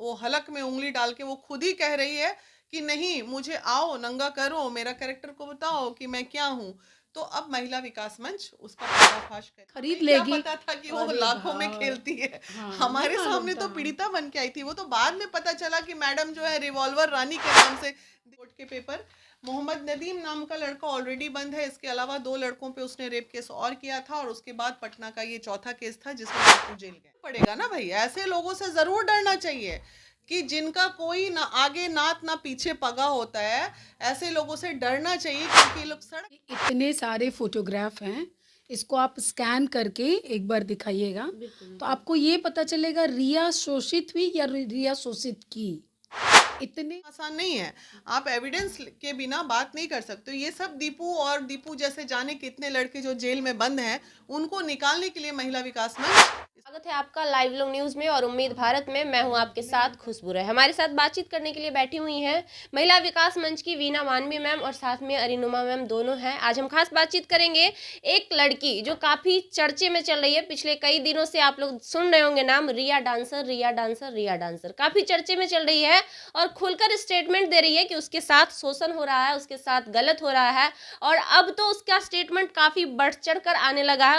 वो हलक में उंगली डाल के वो खुद ही कह रही है कि नहीं, मुझे आओ, नंगा करो, मेरा कैरेक्टर को बताओ कि मैं क्या हूँ। तो अब महिला विकास मंच उसका पर्दाफाश करे। खरीद हमें क्या लेगी। पता था कि वो अरे लाखों में भाई, खेलती है। हाँ, नहीं हमारे मालूम सामने था। तो पीड़िता बन के आई थी, वो तो बाद में पता चला कि मैडम जो है रिवॉल्वर रानी के नाम से। कोर्ट के पेपर, मोहम्मद नदीम नाम का लड़का ऑलरेडी बंद है। इसके अलावा 2 लड़कों पे उसने रेप केस और किया था और उसके बाद पटना का ये चौथा केस था जिसमें टीपू जेल गए। पड़ेगा ना भाई, ऐसे लोगों से जरूर डरना चाहिए कि जिनका कोई ना आगे नात ना पीछे पगा होता है। ऐसे लोगों से डरना चाहिए क्योंकि ये लोग सड़क। इतने सारे फोटोग्राफ हैं, इसको आप स्कैन करके एक बार दिखाइएगा, तो आपको ये पता चलेगा रिया शोषित हुई या रिया शोषित की। इतने आसान नहीं है। आप एविडेंस के बिना बात नहीं कर सकते। ये सब दीपू और दीपू जैसे जाने कितने लड़के जो जेल में बंद हैं, उनको निकालने के लिए महिला विकास मंच। स्वागत है आपका लाइव लोग न्यूज में और उम्मीद भारत में। मैं हूं आपके साथ खुशबू राय। हमारे साथ बातचीत करने के लिए बैठी हुई हैं महिला विकास मंच की वीना मानवी मैम और साथ में अरिनुमा मैम, दोनों हैं। आज हम खास बातचीत करेंगे एक लड़की जो काफी चर्चे में चल रही है। पिछले कई दिनों से आप लोग सुन रहे होंगे नाम, रिया डांसर, रिया डांसर, रिया डांसर काफी चर्चे में चल रही है और खुलकर स्टेटमेंट दे रही है कि उसके साथ शोषण हो रहा है, उसके साथ गलत हो रहा है। और अब तो उसका स्टेटमेंट काफी बढ़ चढ़ कर आने लगा है।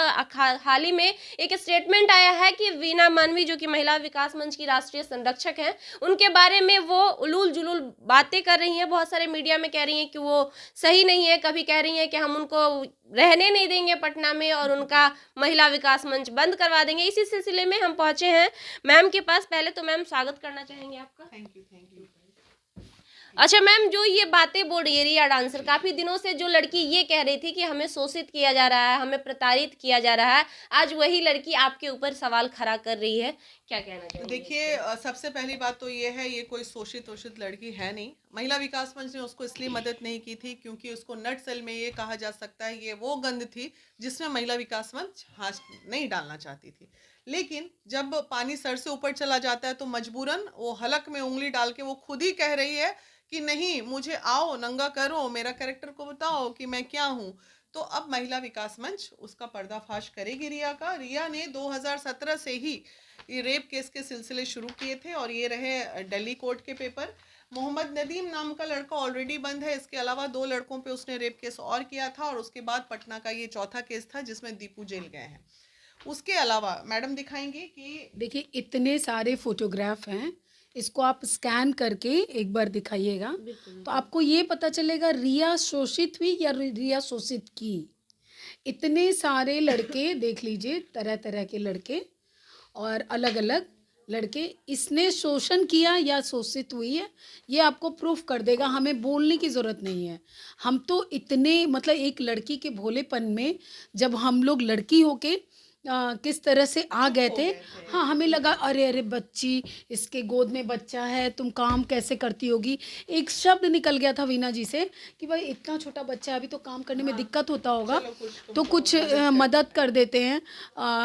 हाल ही में एक स्टेटमेंट आया है कि वीना मानवी जो कि महिला विकास मंच की राष्ट्रीय संरक्षक हैं, उनके बारे में वो उलूल जुलूल बातें कर रही हैं। बहुत सारे मीडिया में कह रही हैं कि वो सही नहीं है, कभी कह रही हैं कि हम उनको रहने नहीं देंगे पटना में और उनका महिला विकास मंच बंद करवा देंगे। इसी सिलसिले में हम पहुंचे हैं मैम के पास। पहले तो मैम स्वागत करना चाहेंगे आपका। Thank you, thank you. अच्छा मैम, जो ये बातें बोल रही है रिया डांसर, काफी दिनों से जो लड़की ये कह रही थी कि हमें शोषित किया जा रहा है, हमें प्रताड़ित किया जा रहा है, आज वही लड़की आपके ऊपर सवाल खड़ा कर रही है। क्या कहना चाहेंगे? देखिए, सबसे पहली बात तो ये है, ये कोई शोषित वोषित लड़की है नहीं। महिला विकास मंच ने उसको इसलिए मदद नहीं की थी क्योंकि उसको नट सेल में ये कहा जा सकता है ये वो गंद थी जिसमें महिला विकास मंच हाथ नहीं डालना चाहती थी। लेकिन जब पानी सर से ऊपर चला जाता है तो मजबूरन वो हलक में उंगली डाल के वो खुद ही कह रही है कि नहीं, मुझे आओ, नंगा करो, मेरा कैरेक्टर को बताओ कि मैं क्या हूँ। तो अब महिला विकास मंच उसका पर्दाफाश करेगी रिया का। रिया ने 2017 से ही ये रेप केस के सिलसिले शुरू किए थे और ये रहे दिल्ली कोर्ट के पेपर। मोहम्मद नदीम नाम का लड़का ऑलरेडी बंद है। इसके अलावा 2 लड़कों पे उसने रेप केस और किया था और उसके बाद पटना का ये चौथा केस था जिसमें दीपू जेल गए हैं। उसके अलावा मैडम दिखाएंगी कि देखिए इतने सारे फोटोग्राफ हैं, इसको आप स्कैन करके एक बार दिखाइएगा, तो आपको ये पता चलेगा रिया शोषित हुई या रिया शोषित की। इतने सारे लड़के देख लीजिए, तरह तरह के लड़के और अलग अलग लड़के, इसने शोषण किया या शोषित हुई है ये आपको प्रूफ कर देगा। हमें बोलने की ज़रूरत नहीं है। हम तो इतने मतलब एक लड़की के भोलेपन में जब हम लोग लड़की होके किस तरह से आ गए हो थे। गए थे। हाँ, हमें लगा अरे अरे बच्ची, इसके गोद में बच्चा है, तुम काम कैसे करती होगी। एक शब्द निकल गया था वीना जी से कि भाई इतना छोटा बच्चा है, अभी तो काम करने में दिक्कत होता होगा, चलो कुछ तो तुमको कुछ मदद मदद करते कर देते हैं।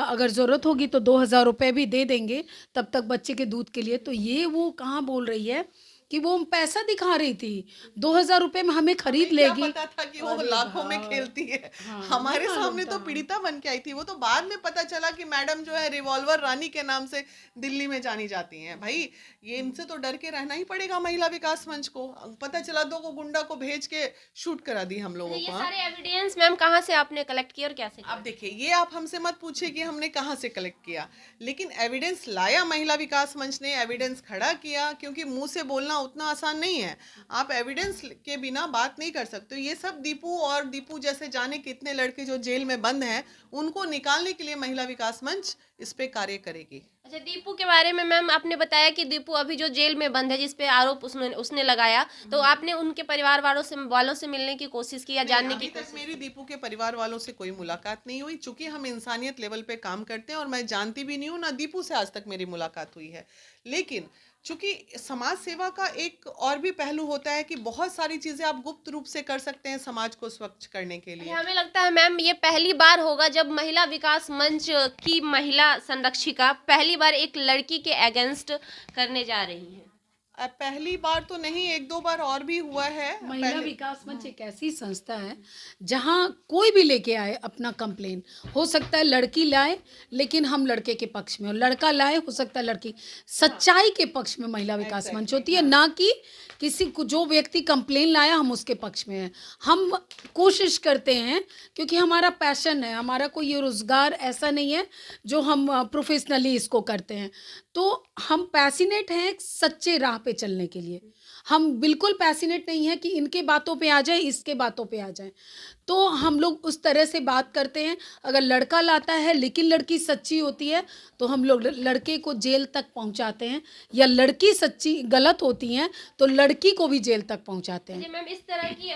अगर ज़रूरत होगी तो 2,000 रुपये भी दे देंगे तब तक बच्चे के दूध के लिए। तो ये वो कहाँ बोल रही है कि वो पैसा दिखा रही थी, 2,000 रुपये में हमें खरीद हमें क्या लेगी। पता था कि वो अरे लाखों में भाई, खेलती है। हाँ, नहीं हमारे मालूम सामने तो था। पीड़िता बन के आई थी, वो तो बाद में पता चला कि मैडम जो है रिवॉल्वर रानी के नाम से दिल्ली में जानी जाती हैं। भाई, ये इनसे तो डर के रहना ही पड़ेगा महिला विकास मंच को। पता चला 2 को गुंडा को भेज के शूट करा दी हम अच्छा, लोगों ये को। हाँ, सारे एविडेंस मैम कहाँ से आपने कलेक्ट किए और कैसे आप किए? देखिए, ये आप हमसे मत पूछिए कि हमने कहाँ से कलेक्ट किया, लेकिन एविडेंस लाया महिला विकास मंच ने, एविडेंस खड़ा किया क्योंकि मुंह से बोलना उतना आसान नहीं है। आप एविडेंस के बिना बात नहीं कर सकते। ये सब दीपू और दीपू जैसे जाने कितने लड़के जो जेल में बंद हैं, उनको निकालने के लिए महिला विकास मंच इस पे कार्य करेगी। अच्छा, दीपू के बारे में मैम आपने बताया कि दीपू अभी जो जेल में बंद है, जिस पे आरोप उसने उसने लगाया, तो आपने उनके परिवार वालों से मिलने की कोशिश की या नहीं, जानने की अभी तक कोशिश मेरी की? दीपू के परिवार वालों से कोई मुलाकात नहीं हुई। चूंकि हम इंसानियत लेवल पे काम करते हैं और मैं जानती भी नहीं हूँ, ना दीपू से आज तक मेरी मुलाकात हुई है। लेकिन चूंकि समाज सेवा का एक और भी पहलू होता है कि बहुत सारी चीजें आप गुप्त रूप से कर सकते हैं समाज को स्वच्छ करने के लिए। अच्छा, हमें लगता है मैम ये पहली बार होगा जब महिला विकास मंच की महिला संरक्षिका पहली बार एक लड़की के अगेंस्ट करने जा रही हैं। पहली बार तो नहीं, एक दो बार और भी हुआ है। महिला पहले विकास मंच एक ऐसी संस्था है जहां कोई भी लेके आए अपना कंप्लेन, हो सकता है लड़की लाए लेकिन हम लड़के के पक्ष में, और लड़का लाए हो सकता है लड़की, सच्चाई के पक्ष में महिला विकास मंच होती है, ना कि किसी को जो व्यक्ति कंप्लेन लाया हम उसके पक्ष में हैं। हम कोशिश करते हैं क्योंकि हमारा पैशन है, हमारा कोई ये रोज़गार ऐसा नहीं है जो हम प्रोफेशनली इसको करते हैं, तो हम पैसिनेट हैं एक सच्चे राह पे चलने के लिए। हम बिल्कुल पैसिनेट नहीं है कि इनके बातों पे आ जाए, इसके बातों पे आ जाए। तो हम लोग उस तरह से बात करते हैं, अगर लड़का लाता है लेकिन लड़की सच्ची होती है तो हम लोग लड़के को जेल तक पहुंचाते हैं, या लड़की सच्ची गलत होती हैं तो लड़की को भी जेल तक पहुंचाते हैं। जी मैम, इस तरह की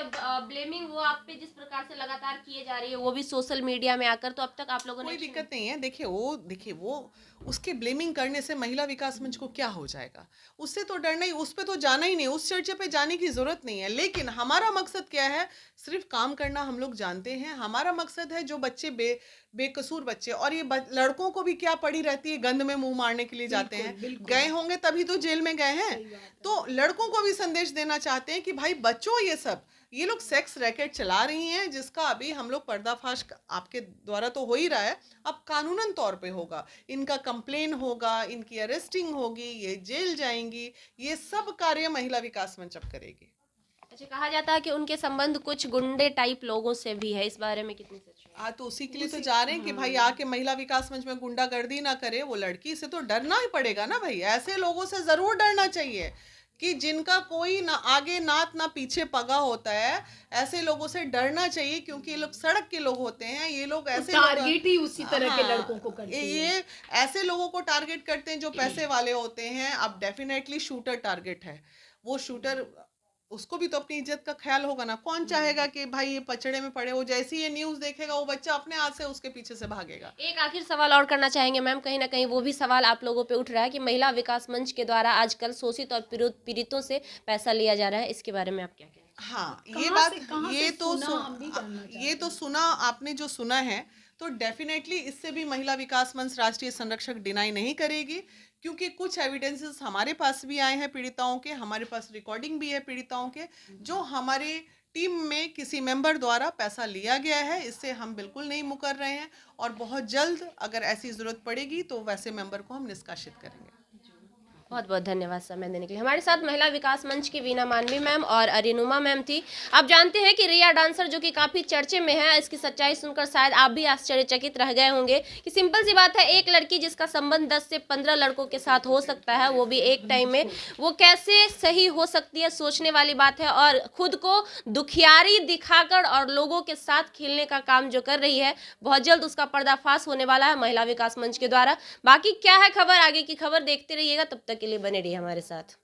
ब्लेमिंग वो आप पे जिस प्रकार से लगातार किए जा रही है, वो भी सोशल मीडिया में आकर, तो अब तक आप लोगों ने कोई दिक्कत नहीं है। देखिए वो उसके ब्लेमिंग करने से महिला विकास मंच को क्या हो जाएगा? उससे तो डरना ही, उस पे तो जाना ही नहीं, उस चर्चा पे जाने की जरूरत नहीं है। लेकिन हमारा मकसद क्या है? सिर्फ काम करना हम लोग जानते हैं। हमारा मकसद है जो बच्चे बेकसूर बच्चे, और ये लड़कों को भी क्या पड़ी रहती है, गंद में मुंह मारने के लिए जाते हैं। गए होंगे तभी तो जेल में गए हैं। तो लड़कों को भी संदेश देना चाहते हैं कि भाई बच्चों, ये लोग सेक्स रैकेट चला रही हैं, जिसका अभी हम लोग पर्दाफाश आपके द्वारा तो हो ही रहा है, अब कानूनन तौर पे होगा। इनका कंप्लेन होगा, इनकी अरेस्टिंग होगी, ये जेल जाएंगी। ये सब कार्य महिला विकास मंच अब करेगी। अच्छा, कहा जाता है कि उनके संबंध कुछ गुंडे टाइप लोगों से भी है, इस बारे में कितनी सच है? तो उसी के लिए तो जा रहे हैं कि भाई आके महिला विकास मंच में गुंडागर्दी ना करे। वो लड़की से तो डरना ही पड़ेगा ना भाई, ऐसे लोगों से जरूर डरना चाहिए कि जिनका कोई ना आगे नात ना पीछे पगा होता है। ऐसे लोगों से डरना चाहिए, क्योंकि ये लोग सड़क के लोग होते हैं। ये लोग ऐसे टारगेट ही उसी तरह के हाँ, लड़कों को करते हैं। ये ऐसे लोगों को टारगेट करते हैं जो पैसे वाले होते हैं। अब डेफिनेटली शूटर टारगेट है। वो शूटर, उसको भी तो अपनी इज्जत का ख्याल होगा ना। कौन चाहेगा कि भाई ये पचड़े में पड़े हो? जैसे ही ये न्यूज़ देखेगा वो बच्चा अपने हाथ से उसके पीछे से भागेगा। एक आखिर सवाल और करना चाहेंगे मैम, कहीं ना कहीं वो भी सवाल आप लोगों पे उठ रहा है कि महिला विकास मंच के द्वारा आजकल शोषित और पीड़ितों से पैसा लिया जा रहा है, इसके बारे में आप क्या कहें? हाँ, ये कहाँ बात, से- कहाँ ये से तो सुना, हम भी जानना चाहते ये तो सुना आपने, जो सुना है तो डेफिनेटली इससे भी महिला विकास मंच राष्ट्रीय संरक्षक डिनाई नहीं करेगी, क्योंकि कुछ एविडेंसेस हमारे पास भी आए हैं पीड़िताओं के, हमारे पास रिकॉर्डिंग भी है पीड़िताओं के, जो हमारे टीम में किसी मेंबर द्वारा पैसा लिया गया है। इससे हम बिल्कुल नहीं मुकर रहे हैं, और बहुत जल्द अगर ऐसी जरूरत पड़ेगी तो वैसे मेंबर को हम निष्कासित करेंगे। बहुत बहुत धन्यवाद समय देने के लिए। हमारे साथ महिला विकास मंच की वीना मानवी मैम और अरिनुमा मैम थी। आप जानते हैं कि रिया डांसर जो कि काफ़ी चर्चे में है, इसकी सच्चाई सुनकर शायद आप भी आश्चर्यचकित रह गए होंगे कि सिंपल सी बात है, एक लड़की जिसका संबंध 10 से 15 लड़कों के साथ हो सकता है, वो भी एक टाइम में, वो कैसे सही हो सकती है, सोचने वाली बात है। और खुद को दुखियारी दिखाकर और लोगों के साथ खेलने का काम जो कर रही है, बहुत जल्द उसका पर्दाफाश होने वाला है महिला विकास मंच के द्वारा। बाकी क्या है खबर, आगे की खबर देखते रहिएगा, तब तक के लिए बने रहिए हमारे साथ।